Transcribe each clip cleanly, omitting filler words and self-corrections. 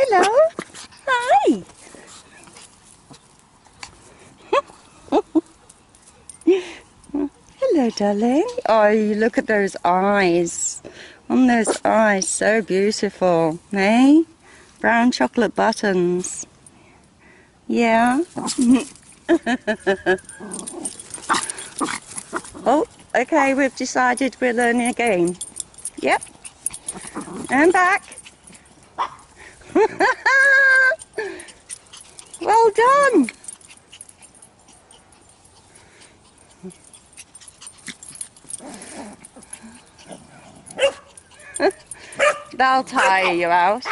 Hello. Hi. Hello, darling. Oh, you look at those eyes. On those eyes, so beautiful. Hey? Brown chocolate buttons. Yeah? Oh, okay, we've decided we're learning a game. Yep. And back. Well done. That'll tire you out.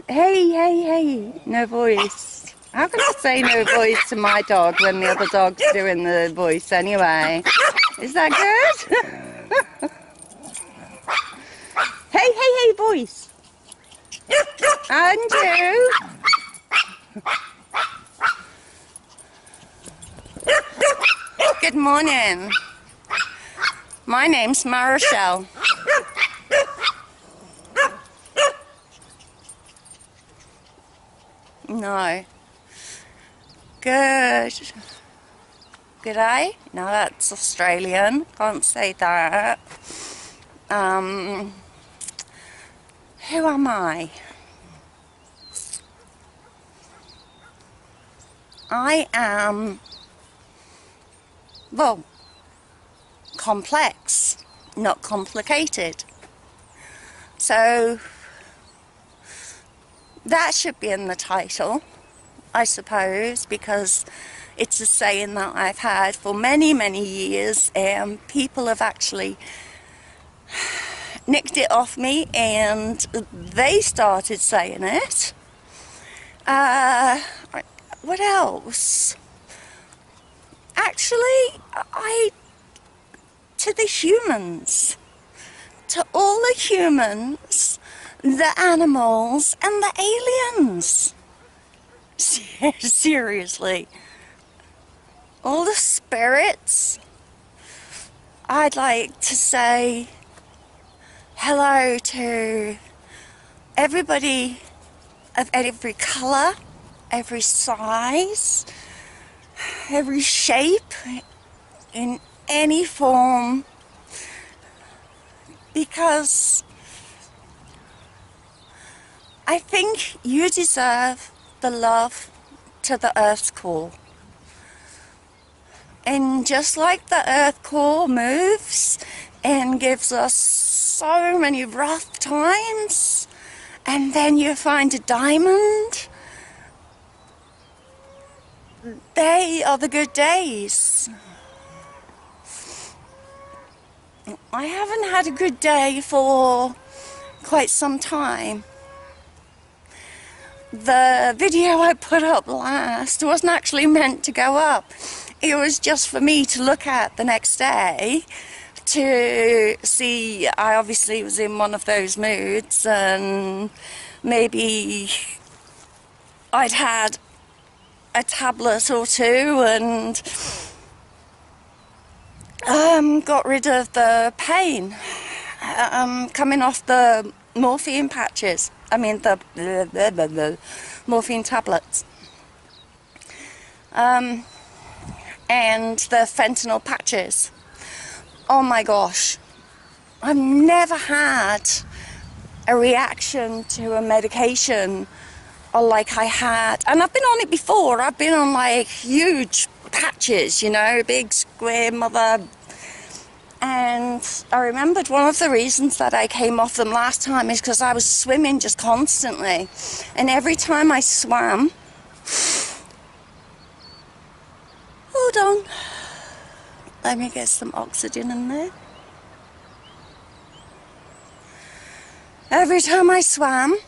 Hey, hey, hey. No voice. How can I say no voice to my dog when the other dog's doing the voice anyway? Is that good? Hey, hey, hey, voice. And you. Good morning. My name's Marshall. No. Good. G'day? No, that's Australian. Can't say that. Who am I? I am, well, complex, not complicated. So that should be in the title, I suppose, because it's a saying that I've had for many, many years, and people have actually nicked it off me and they started saying it. What else? Actually, to the humans, to all the humans, the animals and the aliens. Seriously. All the spirits. I'd like to say hello to everybody of every colour, every size, every shape, in any form, because I think you deserve the love to the Earth's core. And just like the Earth core moves and gives us so many rough times, and then you find a diamond, they are the good days. I haven't had a good day for quite some time. The video I put up last wasn't actually meant to go up. It was just for me to look at the next day to see. I obviously was in one of those moods, and maybe I'd had a tablet or two and got rid of the pain coming off the morphine patches. I mean the morphine tablets. And the fentanyl patches. Oh my gosh, I've never had a reaction to a medication like I had, and I've been on it before. I've been on like huge patches, you know, big square mother, and I remembered one of the reasons that I came off them last time is because I was swimming just constantly, and every time I swam, hold on, let me get some oxygen in there. Every time I swam,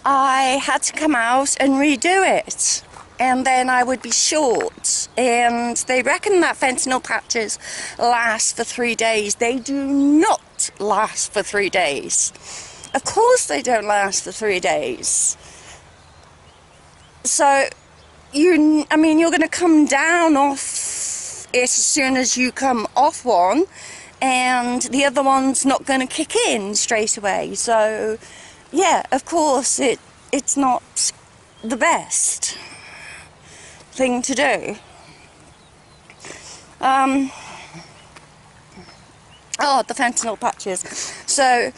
I had to come out and redo it, and then I would be short. And they reckon that fentanyl patches last for 3 days. They do not last for 3 days. Of course they don't last for 3 days. So you're going to come down off it as soon as you come off one, and the other one's not going to kick in straight away. So yeah, of course it's not the best thing to do. Oh, the fentanyl patches. So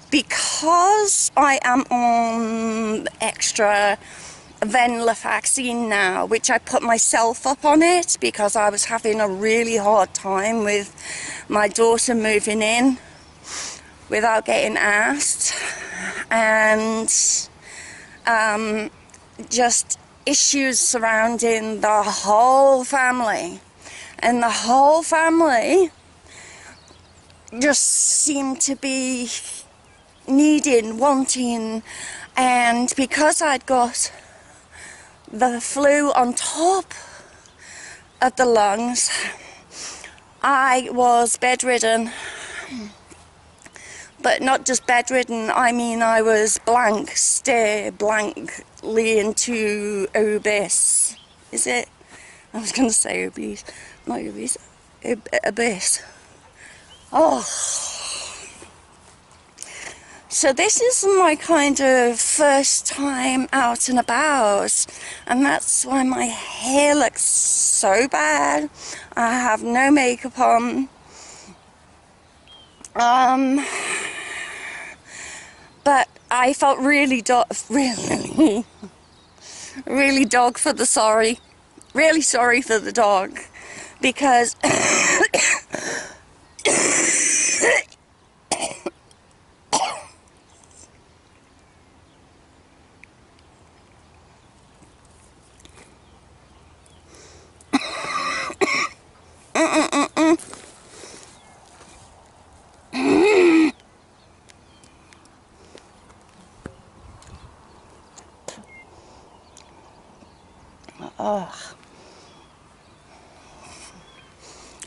because I am on extra venlafaxine now, which I put myself up on it because I was having a really hard time with my daughter moving in without getting asked, and just issues surrounding the whole family, and the whole family just seemed to be needing, wanting, and because I'd got the flu on top of the lungs, I was bedridden. But not just bedridden, I mean I was stare blankly into obese. Is it? I was going to say obese, not obese, abyss. Oh. So this is my kind of first time out and about, and that's why my hair looks so bad. I have no makeup on. But I felt really sorry for the dog, because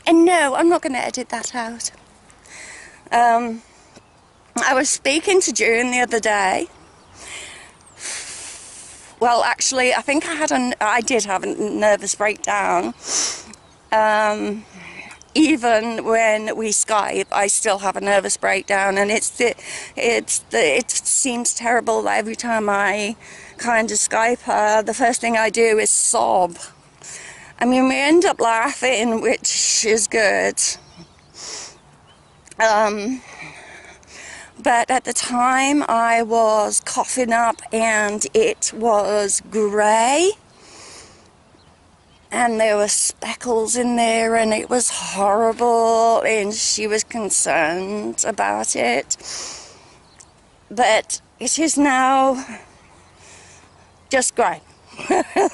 and no, I'm not going to edit that out. I was speaking to June the other day. Well, actually, I think I did have a nervous breakdown. Even when we Skype, I still have a nervous breakdown, and it seems terrible that every time I kind of Skype her, the first thing I do is sob. I mean, we end up laughing, which is good. But at the time I was coughing up, and it was grey, and there were speckles in there, and it was horrible, and she was concerned about it. But it is now just grey,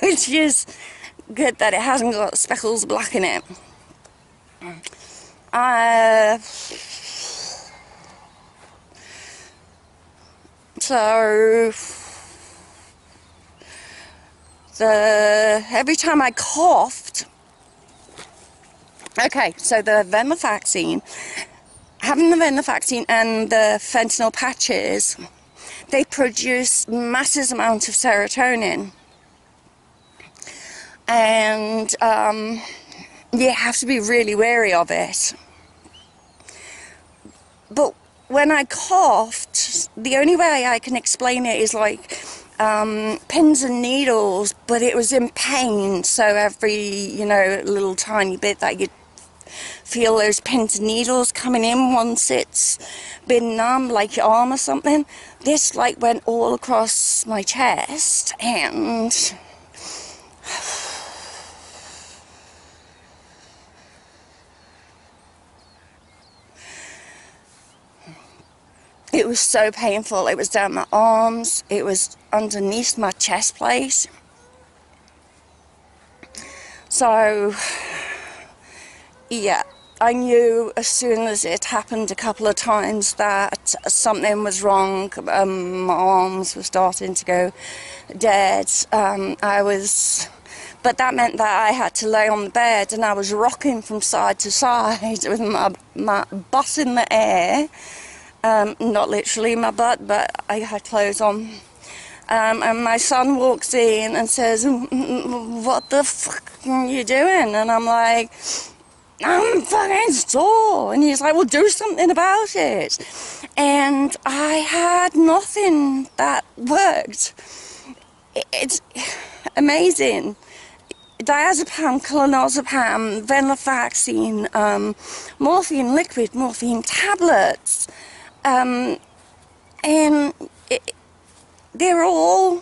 which is good that it hasn't got speckles black in it. So every time I coughed, okay, so the venlafaxine, having the venlafaxine and the fentanyl patches, they produce massive amounts of serotonin, and you have to be really wary of it. But when I coughed, the only way I can explain it is like pins and needles, but it was in pain, so every, little tiny bit that you feel those pins and needles coming in once it's been numb, like your arm or something. This like went all across my chest, and it was so painful. It was down my arms, it was underneath my chest plate. So, yeah, I knew as soon as it happened a couple of times that something was wrong. My arms were starting to go dead. But that meant that I had to lay on the bed, and I was rocking from side to side with my butt in the air. Not literally my butt, but I had clothes on. And my son walks in and says, "What the fuck are you doing?" And I'm like, "I'm fucking sore." And he's like, "Well, do something about it." And I had nothing that worked. It's amazing. Diazepam, clonazepam, venlafaxine, morphine liquid, morphine tablets, and they're all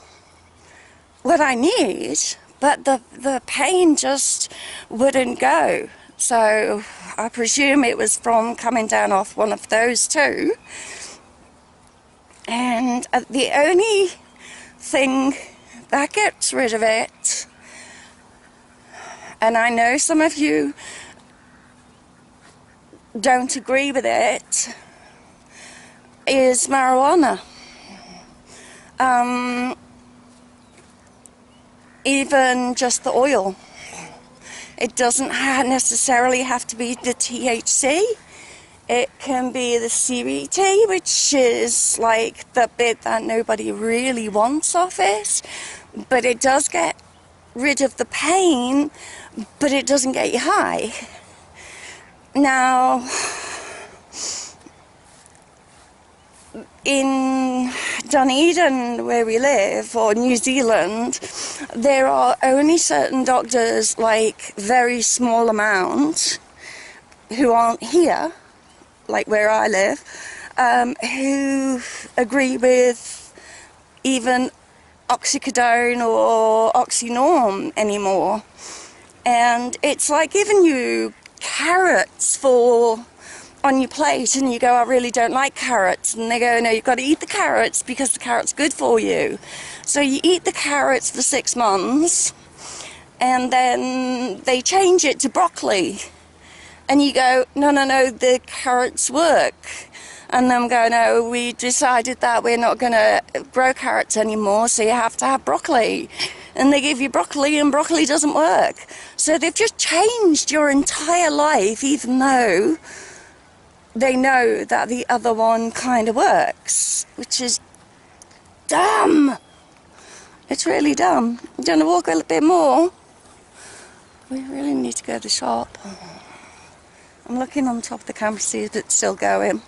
what I need, but the pain just wouldn't go. So I presume it was from coming down off one of those two. And the only thing that gets rid of it, and I know some of you don't agree with it, is marijuana. Even just the oil. It doesn't necessarily have to be the THC. It can be the CBD, which is like the bit that nobody really wants off it. But it does get rid of the pain, but it doesn't get you high. Now, in Dunedin, where we live, or New Zealand, there are only certain doctors, like very small amount, who aren't here, like where I live, who agree with even oxycodone or oxynorm anymore. And it's like giving you carrots on your plate, and you go, "I really don't like carrots," and they go, "No, you've got to eat the carrots because the carrot's good for you." So you eat the carrots for 6 months, and then they change it to broccoli, and you go, "No, no, no, the carrots work." And them go, "No, we decided that we're not going to grow carrots anymore, so you have to have broccoli." And they give you broccoli, and broccoli doesn't work. So they've just changed your entire life, even though they know that the other one kind of works, which is dumb. It's really dumb. I'm going to walk a little bit more. We really need to go to the shop. I'm looking on top of the camera to see if it's still going.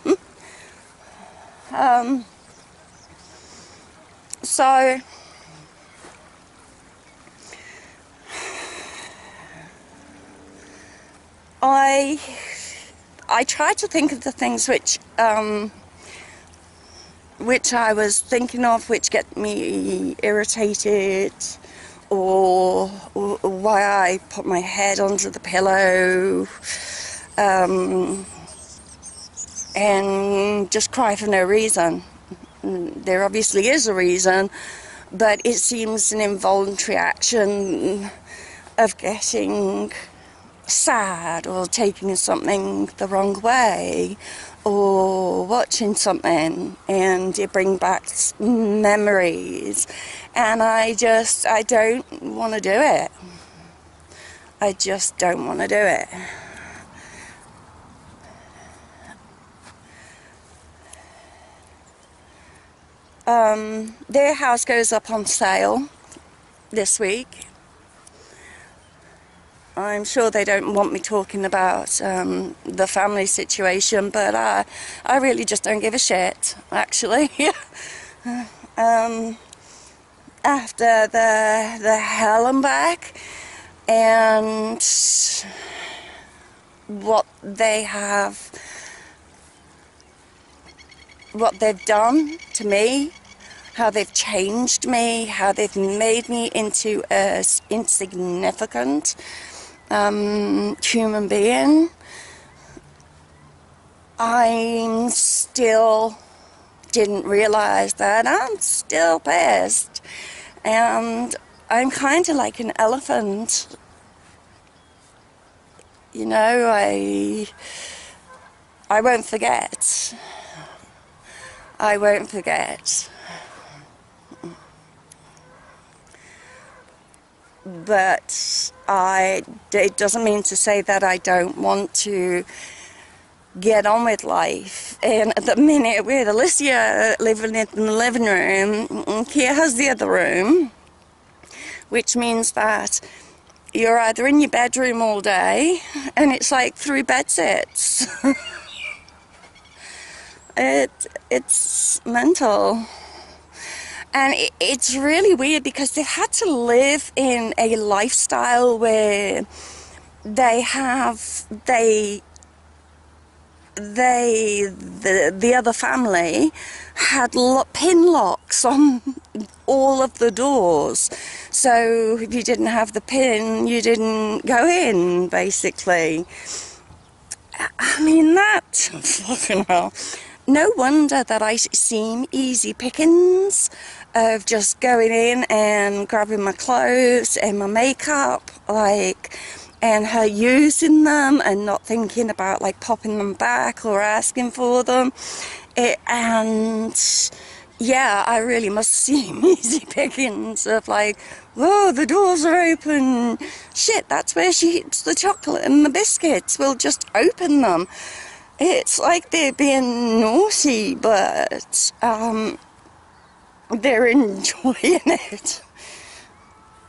So I try to think of the things which I was thinking of, which get me irritated, or why I put my head under the pillow, and just cry for no reason. There obviously is a reason, but it seems an involuntary action of getting sad, or taking something the wrong way, or watching something, and it brings back memories, and I don't want to do it. I just don't want to do it. Their house goes up on sale this week. I'm sure they don't want me talking about the family situation, but I really just don't give a shit, actually. After the hell and back, and what they've done to me, how they've changed me, how they've made me into a insignificant human being. I still didn't realize that. I'm still pissed, and I'm kind of like an elephant, you know. I won't forget. I won't forget. But it doesn't mean to say that I don't want to get on with life. And at the minute, with Alicia living in the living room, Kia has the other room, which means that you're either in your bedroom all day, and it's like 3 bed sets. It's mental. And it's really weird because they've had to live in a lifestyle where the other family had pin locks on all of the doors. So if you didn't have the pin, you didn't go in, basically. I mean, that, fucking hell. No wonder that I seem easy pickings of just going in and grabbing my clothes and my makeup, like, and her using them and not thinking about like popping them back or asking for them. And yeah, I really must seem easy pickings of like, whoa, the doors are open. Shit, that's where she keeps the chocolate and the biscuits. We'll just open them. It's like they're being naughty, but they're enjoying it.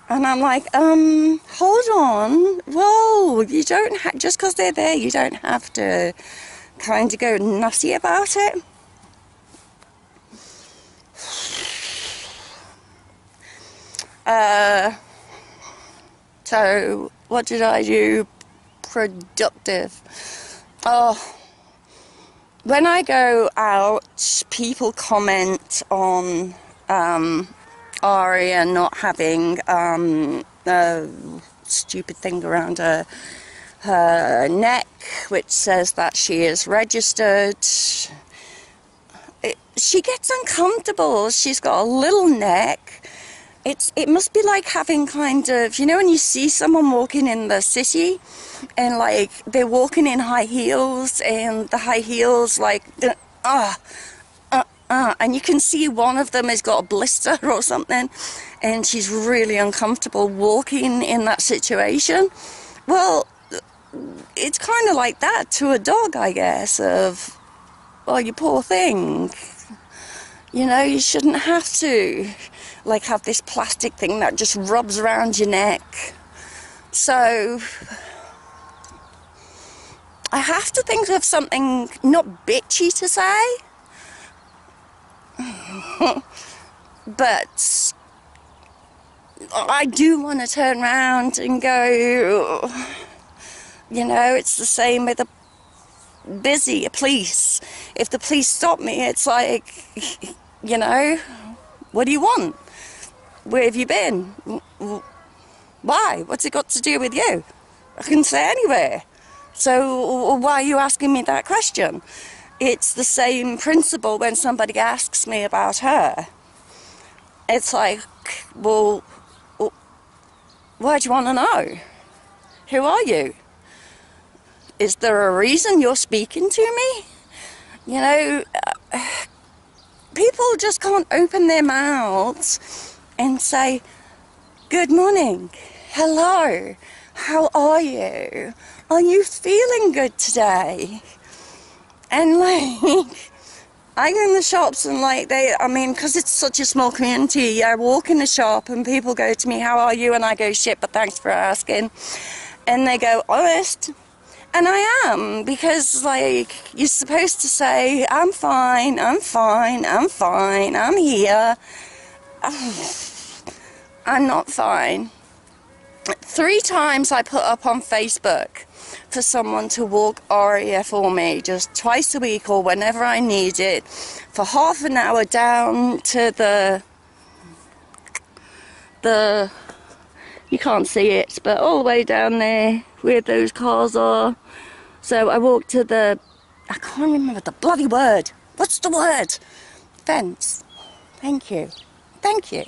And I'm like, hold on. Whoa, you don't just because they're there, you don't have to kind of go nutty about it. So, what did I do productive? Oh, when I go out, people comment on Aria not having a stupid thing around her neck, which says that she is registered. She gets uncomfortable. She's got a little neck. It must be like having kind of, you know, when you see someone walking in the city and like they're walking in high heels and the high heels like and you can see one of them has got a blister or something and she's really uncomfortable walking in that situation. Well, it's kind of like that to a dog, I guess, of, well, you poor thing, you know, you shouldn't have to like have this plastic thing that just rubs around your neck. So I have to think of something not bitchy to say, but I do want to turn around and go, you know, it's the same with a police. If the police stop me, it's like, you know, what do you want? Where have you been? Why? What's it got to do with you? I can say anywhere. So why are you asking me that question? It's the same principle when somebody asks me about her. It's like, well, why do you want to know? Who are you? Is there a reason you're speaking to me? You know, people just can't open their mouths and say, good morning, hello, how are you? Are you feeling good today? And like, I go in the shops and like I mean, because it's such a small community, I walk in the shop and people go to me, how are you? And I go, shit, but thanks for asking. And they go, honest? And I am, because like, you're supposed to say, I'm fine, I'm fine, I'm fine, I'm here. I'm not fine. 3 times I put up on Facebook for someone to walk Aria for me, just twice a week or whenever I need it, for half an hour down to the you can't see it, but all the way down there where those cars are. So I walked to the, I can't remember the bloody word. What's the word? Fence. Thank you. Thank you.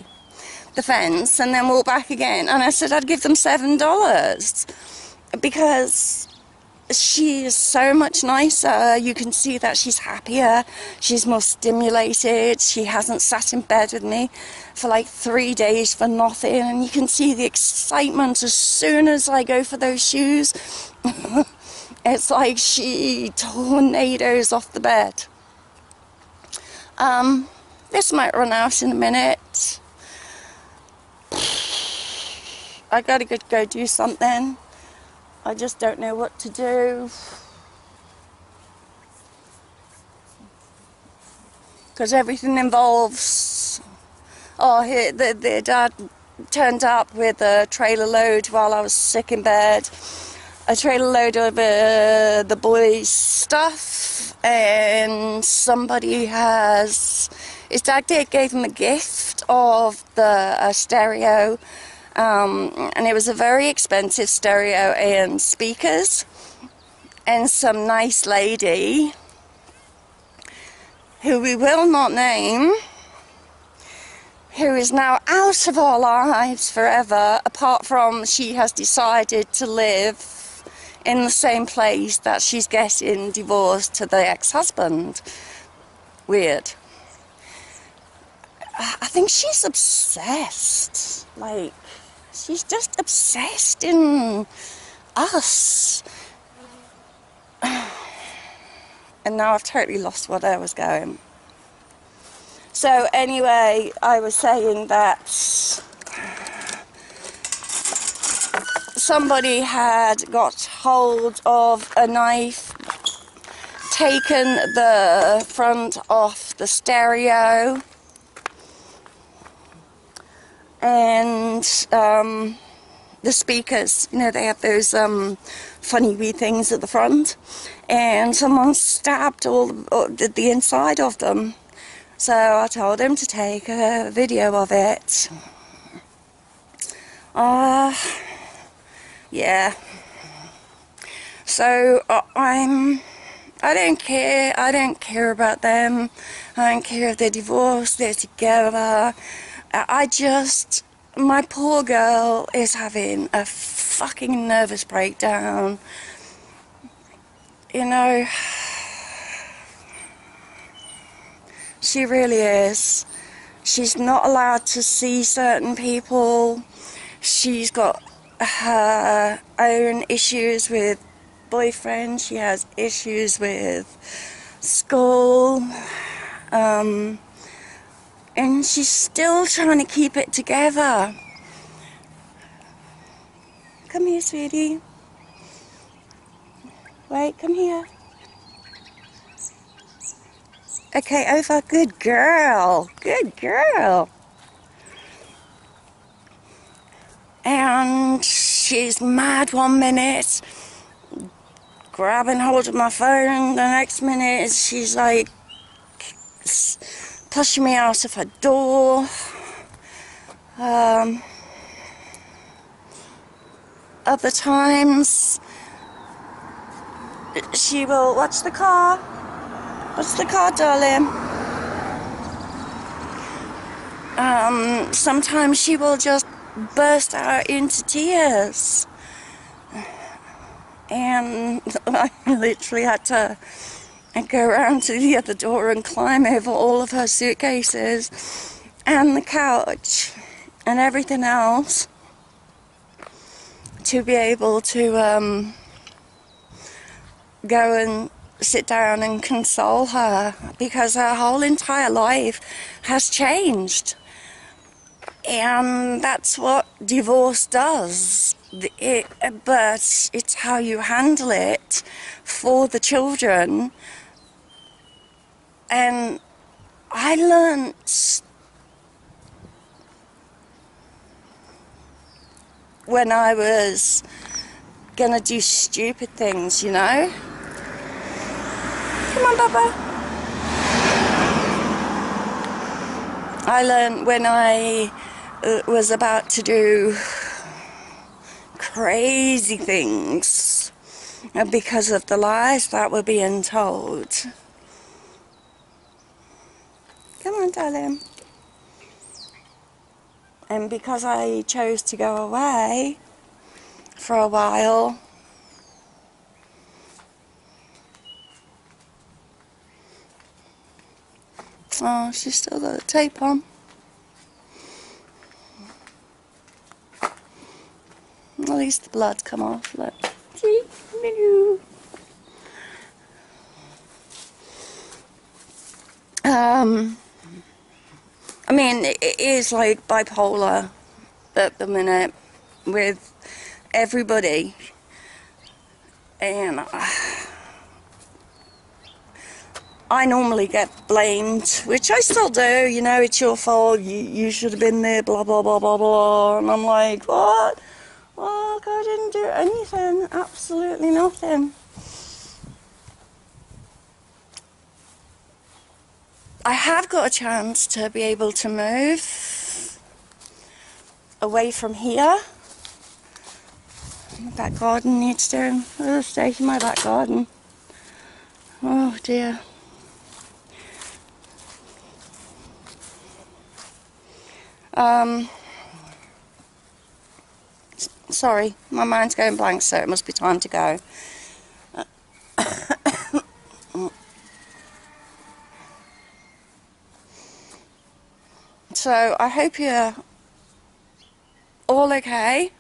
The fence, and then walk back again. And I said I'd give them $7 because she is so much nicer. You can see that she's happier, she's more stimulated, she hasn't sat in bed with me for like 3 days for nothing, and you can see the excitement as soon as I go for those shoes. It's like she tornadoes off the bed. This might run out in a minute. I gotta go do something. I just don't know what to do. Because everything involves... Oh, the dad turned up with a trailer load while I was sick in bed. A trailer load of the boys' stuff, and somebody has... His dad gave him a gift of the stereo, and it was a very expensive stereo and speakers, and some nice lady, who we will not name, who is now out of our lives forever, apart from she has decided to live in the same place that she's getting divorced to the ex-husband. Weird. I think she's obsessed. Like, she's just obsessed in us. And now I've totally lost where I was going. So anyway, I was saying that somebody had got hold of a knife, taken the front off the stereo, and the speakers, you know, they have those funny wee things at the front, and someone stabbed all the inside of them. So I told him to take a video of it. Yeah. So I don't care about them. I don't care if they're divorced, they're together. My poor girl is having a fucking nervous breakdown. You know, she really is. She's not allowed to see certain people. She's got her own issues with boyfriends. She has issues with school. And she's still trying to keep it together. Come here, sweetie. Wait, come here. Okay, over. Good girl. Good girl. And she's mad one minute, grabbing hold of my phone. The next minute, she's like pushing me out of her door. Other times, she will watch the car. Watch the car, darling. Sometimes she will just burst out into tears. And I literally had to go around to the other door and climb over all of her suitcases and the couch and everything else to be able to go and sit down and console her, because her whole entire life has changed. And that's what divorce does. But it's how you handle it for the children. And I learnt when I was gonna do stupid things, you know? Come on, Bubba. I learned when I was about to do crazy things because of the lies that were being told. Come on, darling. And because I chose to go away for a while, oh, she's still got the tape on. At least the blood's come off, look. See? I mean, it is like bipolar at the minute with everybody, and I normally get blamed, which I still do, you know, it's your fault, you should have been there, blah, blah, blah, blah, blah, and I'm like, what? Look, I didn't do anything, absolutely nothing. I have got a chance to be able to move away from here. My back garden needs doing. I'll stay in my back garden. Oh dear. Sorry, my mind's going blank, so it must be time to go. So I hope you're all okay.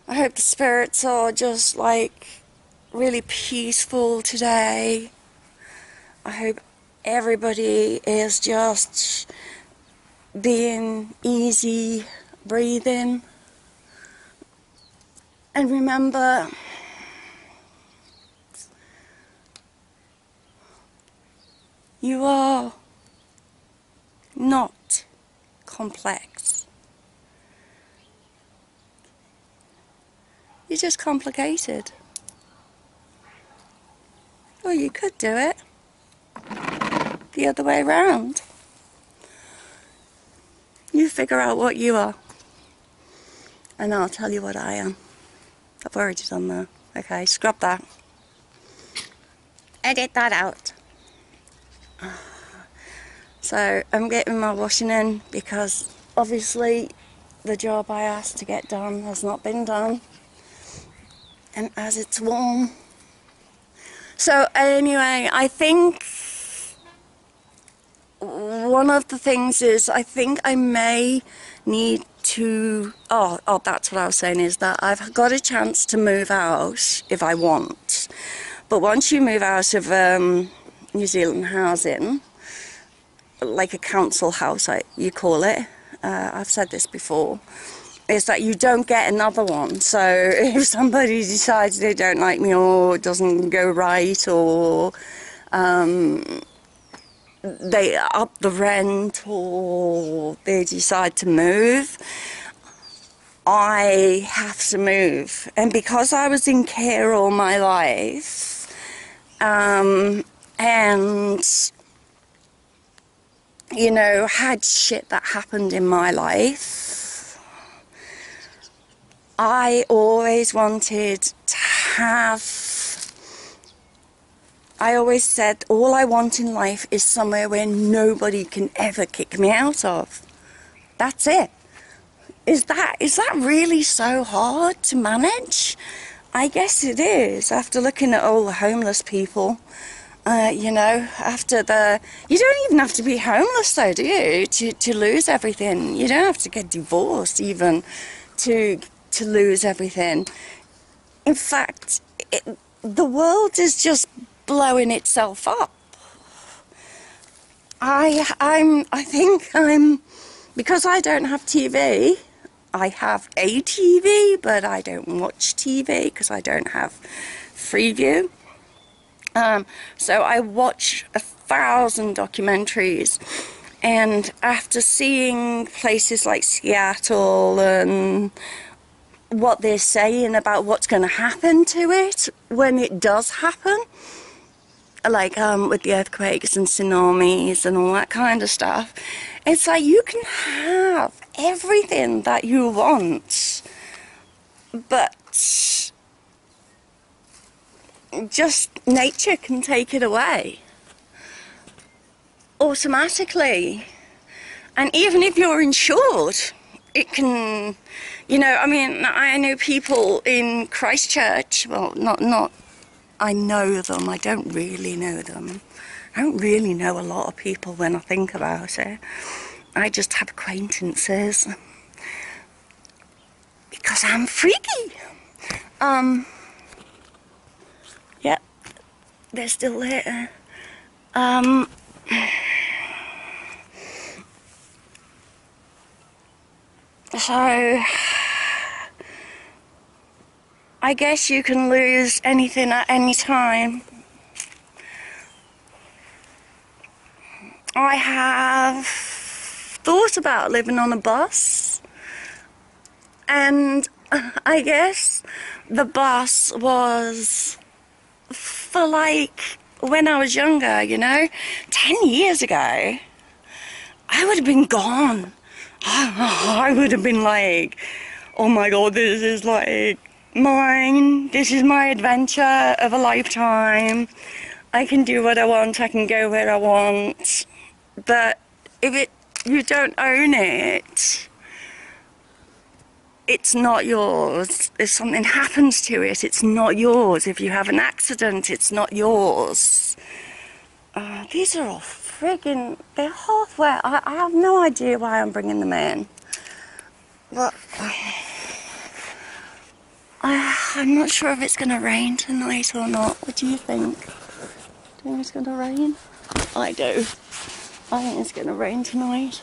I hope the spirits are just like really peaceful today. I hope everybody is just being easy, breathing. And remember, you are not complex. You're just complicated. Or you could do it the other way around. You figure out what you are, and I'll tell you what I am. I've already done that. Okay, scrub that. Edit that out. So I'm getting my washing in because obviously the job I asked to get done has not been done, and as it's warm. So anyway, I think one of the things is I think I may need to, that's what I was saying, is that I've got a chance to move out if I want. But once you move out of New Zealand housing, like a council house, you call it, I've said this before, is that you don't get another one. So if somebody decides they don't like me or it doesn't go right, or they up the rent, or they decide to move, I have to move. And because I was in care all my life, and you know, had shit that happened in my life, I always wanted to have, I always said, all I want in life is somewhere where nobody can ever kick me out of. That's it. Is that really so hard to manage? I guess it is, after looking at all the homeless people. You know, you don't even have to be homeless though, do you, to lose everything? You don't have to get divorced even to lose everything. In fact, the world is just blowing itself up. I think because I don't have TV, I have a TV, but I don't watch TV because I don't have Freeview. So I watch 1,000 documentaries, and after seeing places like Seattle and what they're saying about what's going to happen to it when it does happen, like with the earthquakes and tsunamis and all that kind of stuff, it's like you can have everything that you want, but just nature can take it away automatically. And even if you're insured, it can, you know, I mean, I know people in Christchurch, well, not I know them, I don't really know them. I don't really know a lot of people when I think about it. I just have acquaintances because I'm freaky. Yep, they're still there. So I guess you can lose anything at any time. I have thought about living on a bus, and I guess the bus was for like when I was younger, you know, 10 years ago, I would have been gone. I would have been like, oh my god, this is like mine, this is my adventure of a lifetime, I can do what I want, I can go where I want. But if you don't own it, it's not yours. If something happens to it, it's not yours. If you have an accident, it's not yours. These are all friggin', they're halfway. I have no idea why I'm bringing them in. But I'm not sure if it's going to rain tonight or not. What do you think? Do you think it's going to rain? I do. I think it's going to rain tonight.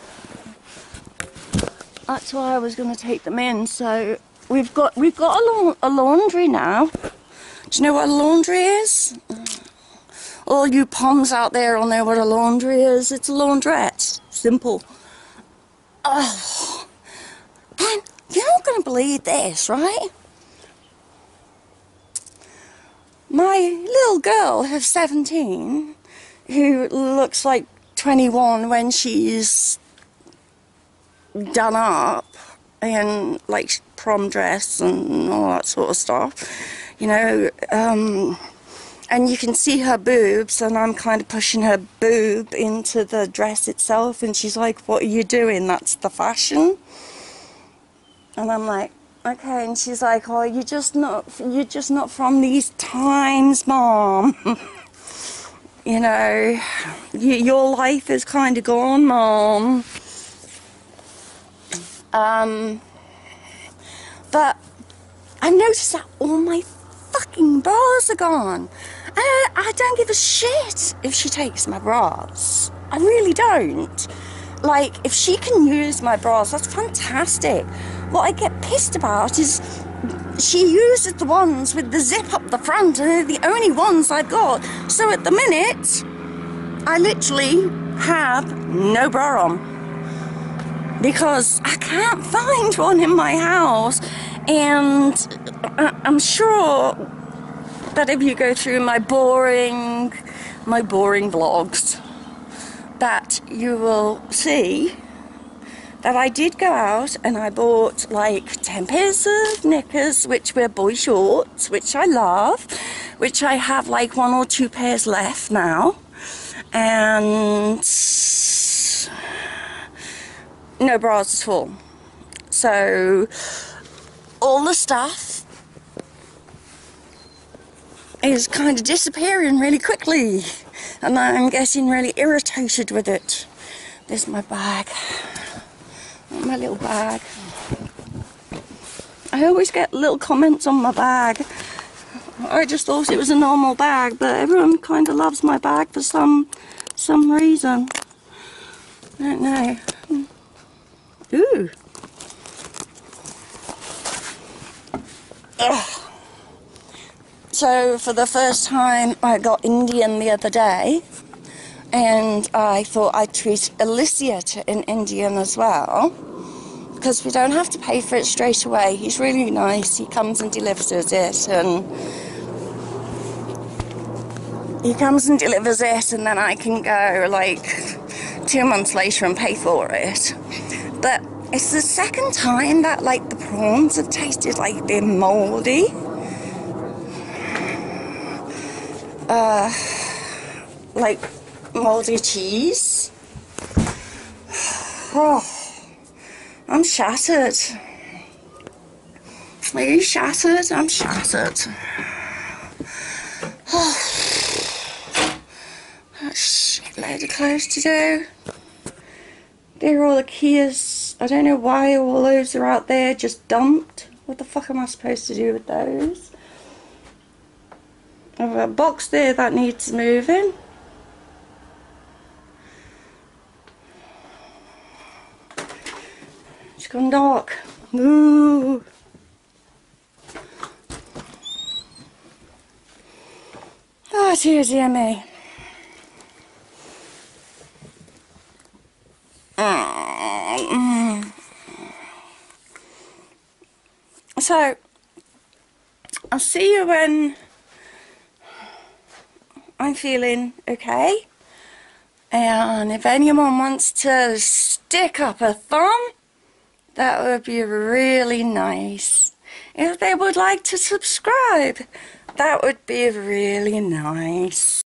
That's why I was going to take them in. So we've got a laundry now. Do you know what a laundry is? All you poms out there will know what a laundry is. It's a laundrette. Simple. Oh, and you're not going to believe this, right? My little girl of 17, who looks like 21 when she's done up in like prom dress and all that sort of stuff, you know, and you can see her boobs, and I'm kind of pushing her boob into the dress itself, and she's like, what are you doing? That's the fashion. And I'm like, okay. And she's like, oh, you're just not from these times, Mom. You know, your life is kind of gone, Mom. But I've noticed that all my fucking bras are gone. I don't give a shit if she takes my bras. I really don't. Like, if she can use my bras, that's fantastic. What I get pissed about is she uses the ones with the zip up the front, and they're the only ones I've got. So at the minute, I literally have no bra on, because I can't find one in my house. And I'm sure that if you go through my boring vlogs, that you will see that I did go out and I bought like 10 pairs of knickers, which were boy shorts, which I love, which I have like 1 or 2 pairs left now, and no bras at all. So all the stuff is kind of disappearing really quickly, and I'm getting really irritated with it. There's my bag, my little bag. I always get little comments on my bag. I just thought it was a normal bag, but everyone kind of loves my bag for some reason. I don't know. Ooh. Ugh. So for the first time I got Indian the other day, and I thought I'd treat Alicia to an Indian as well, because we don't have to pay for it straight away. He's really nice. He comes and delivers it, and then I can go like 2 months later and pay for it. But it's the second time that like the prawns have tasted like they're mouldy. Like mouldy cheese. Oh, I'm shattered. Are you shattered? I'm shattered. Oh, that's a shitload of clothes to do. There are all the Kias. I don't know why all those are out there just dumped. What the fuck am I supposed to do with those? I've got a box there that needs moving. gone dark. Ooh. Oh, dear me. So, I'll see you when I'm feeling okay. And if anyone wants to stick up a thumb, that would be really nice. If they would like to subscribe, that would be really nice.